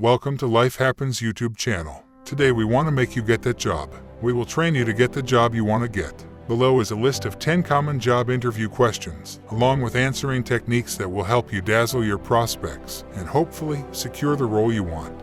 Welcome to Life Happens YouTube channel. Today we want to make you get that job. We will train you to get the job you want to get. Below is a list of 10 common job interview questions, along with answering techniques that will help you dazzle your prospects and hopefully secure the role you want.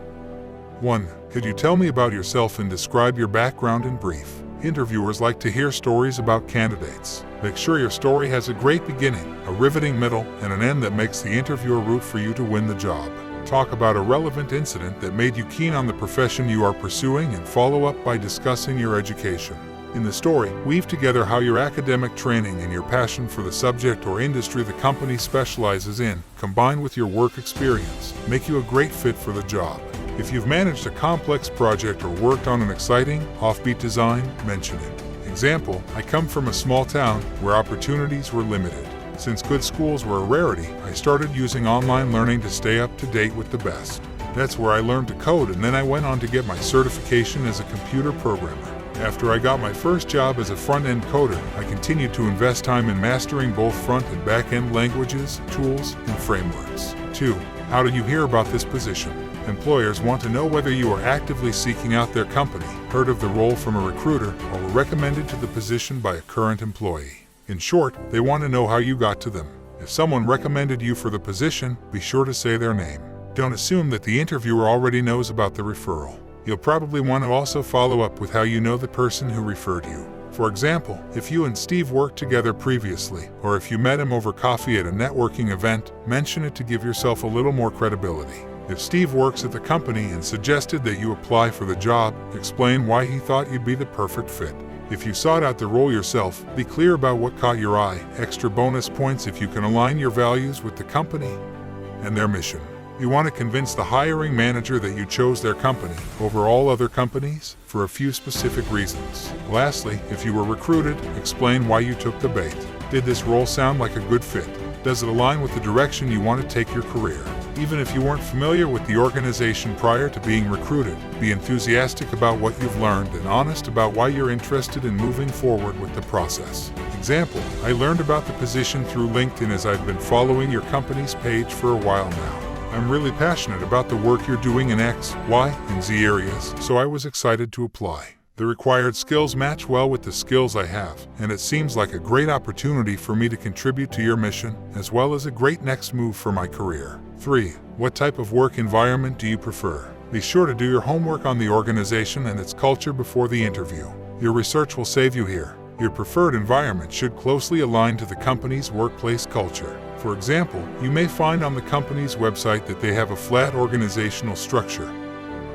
1. Could you tell me about yourself and describe your background in brief? Interviewers like to hear stories about candidates. Make sure your story has a great beginning, a riveting middle, and an end that makes the interviewer root for you to win the job. Talk about a relevant incident that made you keen on the profession you are pursuing and follow up by discussing your education. In the story, weave together how your academic training and your passion for the subject or industry the company specializes in, combined with your work experience, make you a great fit for the job. If you've managed a complex project or worked on an exciting, offbeat design, mention it. Example, I come from a small town where opportunities were limited. Since good schools were a rarity, I started using online learning to stay up to date with the best. That's where I learned to code, and then I went on to get my certification as a computer programmer. After I got my first job as a front-end coder, I continued to invest time in mastering both front and back-end languages, tools, and frameworks. 2. How did you hear about this position? Employers want to know whether you are actively seeking out their company, heard of the role from a recruiter, or were recommended to the position by a current employee. In short, they want to know how you got to them. If someone recommended you for the position, be sure to say their name. Don't assume that the interviewer already knows about the referral. You'll probably want to also follow up with how you know the person who referred you. For example, if you and Steve worked together previously, or if you met him over coffee at a networking event, mention it to give yourself a little more credibility. If Steve works at the company and suggested that you apply for the job, explain why he thought you'd be the perfect fit. If you sought out the role yourself, be clear about what caught your eye. Extra bonus points if you can align your values with the company and their mission. You want to convince the hiring manager that you chose their company over all other companies for a few specific reasons. Lastly, if you were recruited, explain why you took the bait. Did this role sound like a good fit? Does it align with the direction you want to take your career? Even if you weren't familiar with the organization prior to being recruited, be enthusiastic about what you've learned and honest about why you're interested in moving forward with the process. Example, I learned about the position through LinkedIn as I've been following your company's page for a while now. I'm really passionate about the work you're doing in X, Y, and Z areas, so I was excited to apply. The required skills match well with the skills I have, and it seems like a great opportunity for me to contribute to your mission, as well as a great next move for my career. 3. What type of work environment do you prefer? Be sure to do your homework on the organization and its culture before the interview. Your research will save you here. Your preferred environment should closely align to the company's workplace culture. For example, you may find on the company's website that they have a flat organizational structure,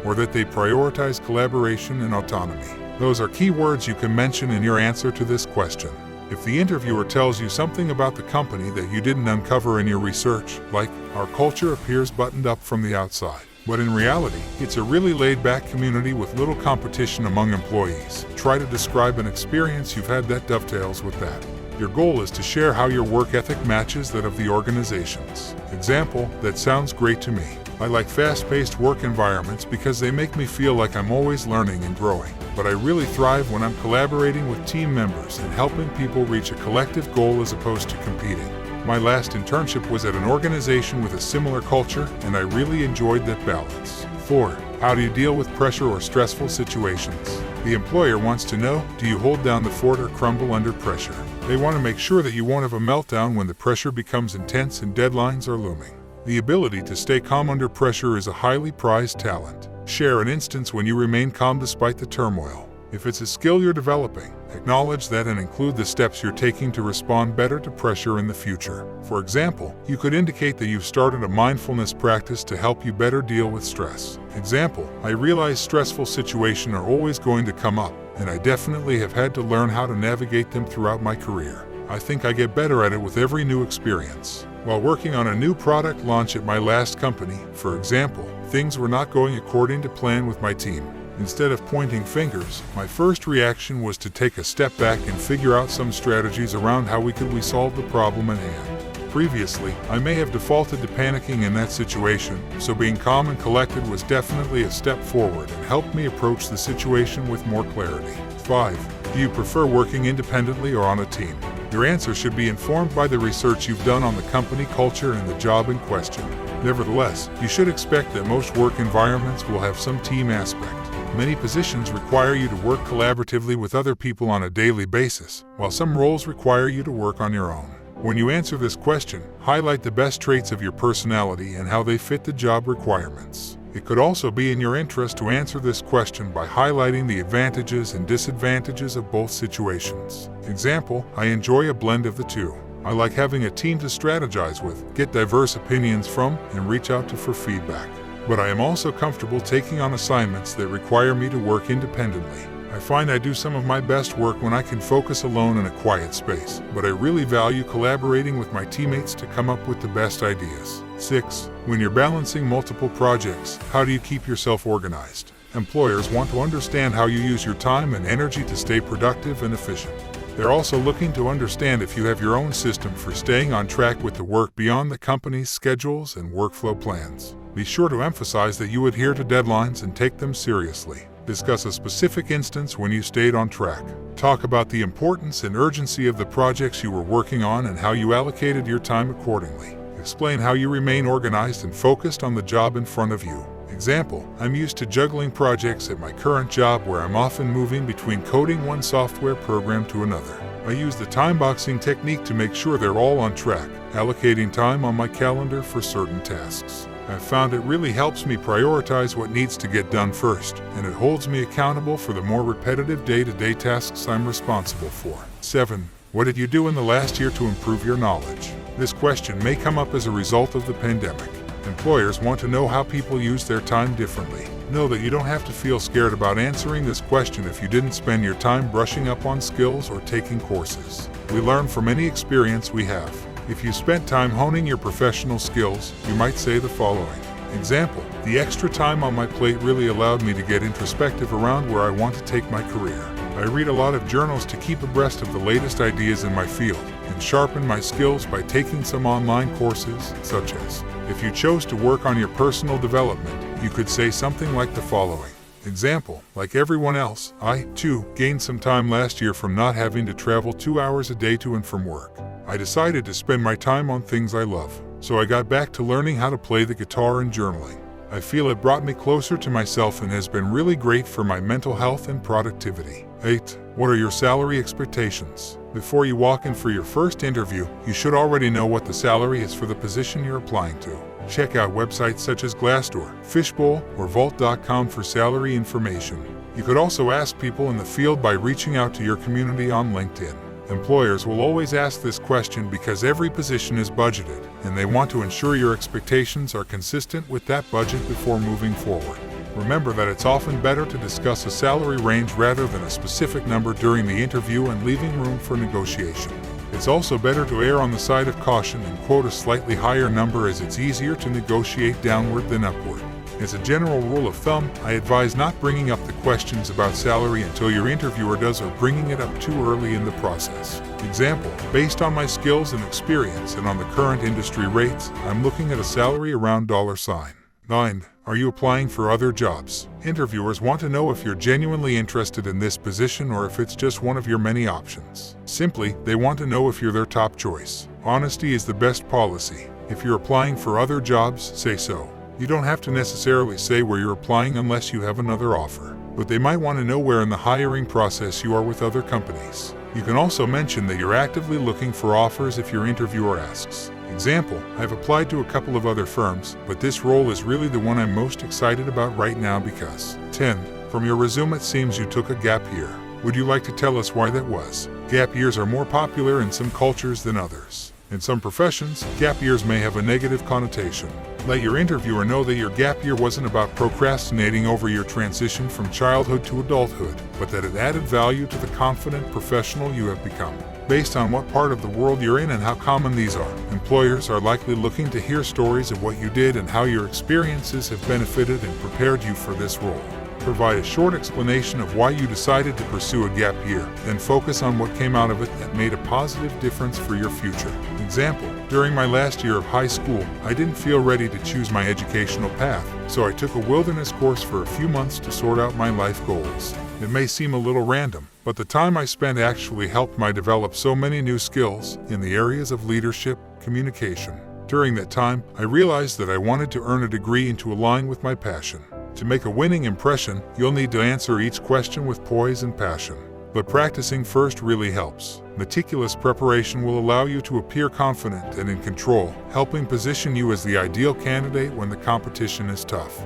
or that they prioritize collaboration and autonomy. Those are key words you can mention in your answer to this question. If the interviewer tells you something about the company that you didn't uncover in your research, like, our culture appears buttoned up from the outside, but in reality, it's a really laid-back community with little competition among employees, try to describe an experience you've had that dovetails with that. Your goal is to share how your work ethic matches that of the organization's. Example, that sounds great to me. I like fast-paced work environments because they make me feel like I'm always learning and growing. But I really thrive when I'm collaborating with team members and helping people reach a collective goal as opposed to competing. My last internship was at an organization with a similar culture, and I really enjoyed that balance. 4. How do you deal with pressure or stressful situations? The employer wants to know, do you hold down the fort or crumble under pressure? They want to make sure that you won't have a meltdown when the pressure becomes intense and deadlines are looming. The ability to stay calm under pressure is a highly prized talent. Share an instance when you remain calm despite the turmoil. If it's a skill you're developing, acknowledge that and include the steps you're taking to respond better to pressure in the future. For example, you could indicate that you've started a mindfulness practice to help you better deal with stress. Example, I realize stressful situations are always going to come up, and I definitely have had to learn how to navigate them throughout my career. I think I get better at it with every new experience. While working on a new product launch at my last company, for example, things were not going according to plan with my team. Instead of pointing fingers, my first reaction was to take a step back and figure out some strategies around how we could solve the problem at hand. Previously, I may have defaulted to panicking in that situation, so being calm and collected was definitely a step forward and helped me approach the situation with more clarity. 5. Do you prefer working independently or on a team? Your answer should be informed by the research you've done on the company culture and the job in question. Nevertheless, you should expect that most work environments will have some team aspect. Many positions require you to work collaboratively with other people on a daily basis, while some roles require you to work on your own. When you answer this question, highlight the best traits of your personality and how they fit the job requirements. It could also be in your interest to answer this question by highlighting the advantages and disadvantages of both situations. Example, I enjoy a blend of the two. I like having a team to strategize with, get diverse opinions from, and reach out to for feedback. But I am also comfortable taking on assignments that require me to work independently. I find I do some of my best work when I can focus alone in a quiet space, but I really value collaborating with my teammates to come up with the best ideas. 6. When you're balancing multiple projects, how do you keep yourself organized? Employers want to understand how you use your time and energy to stay productive and efficient. They're also looking to understand if you have your own system for staying on track with the work beyond the company's schedules and workflow plans. Be sure to emphasize that you adhere to deadlines and take them seriously. Discuss a specific instance when you stayed on track. Talk about the importance and urgency of the projects you were working on and how you allocated your time accordingly. Explain how you remain organized and focused on the job in front of you. Example, I'm used to juggling projects at my current job where I'm often moving between coding one software program to another. I use the time boxing technique to make sure they're all on track, allocating time on my calendar for certain tasks. I've found it really helps me prioritize what needs to get done first, and it holds me accountable for the more repetitive day-to-day tasks I'm responsible for. 7. What did you do in the last year to improve your knowledge? This question may come up as a result of the pandemic. Employers want to know how people use their time differently. Know that you don't have to feel scared about answering this question if you didn't spend your time brushing up on skills or taking courses. We learn from any experience we have. If you spent time honing your professional skills, you might say the following. Example, the extra time on my plate really allowed me to get introspective around where I want to take my career. I read a lot of journals to keep abreast of the latest ideas in my field and sharpen my skills by taking some online courses, such as. If you chose to work on your personal development, you could say something like the following. Example, like everyone else, I, too, gained some time last year from not having to travel 2 hours a day to and from work. I decided to spend my time on things I love, so I got back to learning how to play the guitar and journaling. I feel it brought me closer to myself and has been really great for my mental health and productivity. 8. What are your salary expectations? Before you walk in for your first interview, you should already know what the salary is for the position you're applying to. Check out websites such as Glassdoor, Fishbowl, or Vault.com for salary information. You could also ask people in the field by reaching out to your community on LinkedIn. Employers will always ask this question because every position is budgeted, and they want to ensure your expectations are consistent with that budget before moving forward. Remember that it's often better to discuss a salary range rather than a specific number during the interview and leaving room for negotiation. It's also better to err on the side of caution and quote a slightly higher number as it's easier to negotiate downward than upward. As a general rule of thumb, I advise not bringing up the questions about salary until your interviewer does or bringing it up too early in the process. Example, based on my skills and experience and on the current industry rates, I'm looking at a salary around $. 9. Are you applying for other jobs? Interviewers want to know if you're genuinely interested in this position or if it's just one of your many options. Simply, they want to know if you're their top choice. Honesty is the best policy. If you're applying for other jobs, say so. You don't have to necessarily say where you're applying unless you have another offer, but they might want to know where in the hiring process you are with other companies. You can also mention that you're actively looking for offers if your interviewer asks. Example, I've applied to a couple of other firms, but this role is really the one I'm most excited about right now because. 10. From your resume it seems you took a gap year. Would you like to tell us why that was? Gap years are more popular in some cultures than others. In some professions, gap years may have a negative connotation. Let your interviewer know that your gap year wasn't about procrastinating over your transition from childhood to adulthood, but that it added value to the confident professional you have become. Based on what part of the world you're in and how common these are, employers are likely looking to hear stories of what you did and how your experiences have benefited and prepared you for this role. Provide a short explanation of why you decided to pursue a gap year, then focus on what came out of it that made a positive difference for your future. Example, during my last year of high school, I didn't feel ready to choose my educational path, so I took a wilderness course for a few months to sort out my life goals. It may seem a little random, but the time I spent actually helped me develop so many new skills in the areas of leadership, communication, During that time, I realized that I wanted to earn a degree and to align with my passion. To make a winning impression, you'll need to answer each question with poise and passion. But practicing first really helps. Meticulous preparation will allow you to appear confident and in control, helping position you as the ideal candidate when the competition is tough.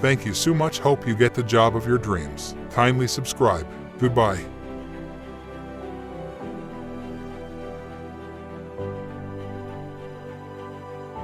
Thank you so much. Hope you get the job of your dreams. Kindly subscribe. Goodbye.